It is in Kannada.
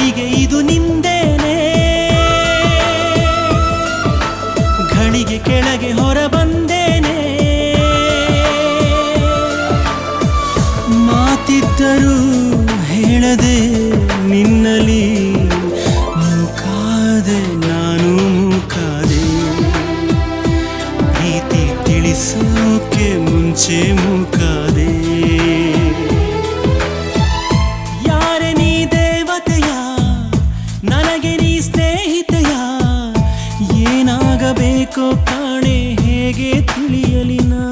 ಗಳಿಗೆ ಇದು ನಿಂದೇನೆ ಗಳಿಗೆ ಕೆಳಗೆ ಹೊರ ಬಂದೇನೆ ಮಾತಿದ್ದರೂ ಹೇಳದೆ ನಿನ್ನಲಿ ಮೂಕಾದೆ ನಾನು ಮೂಕಾದೆ ಪ್ರೀತಿ ತಿಳಿಸೋಕೆ ಮುಂಚೆ ಮೂಕಾದೆ ಯಾರೆ ನೀ ದೇವತೆಯ ನನಗೆ ನೀ ಸ್ನೇಹಿತೆಯ ಏನಾಗಬೇಕೋ ಕಾಣೆ ಹೇಗೆ ತಿಳಿಯಲಿ ನಾ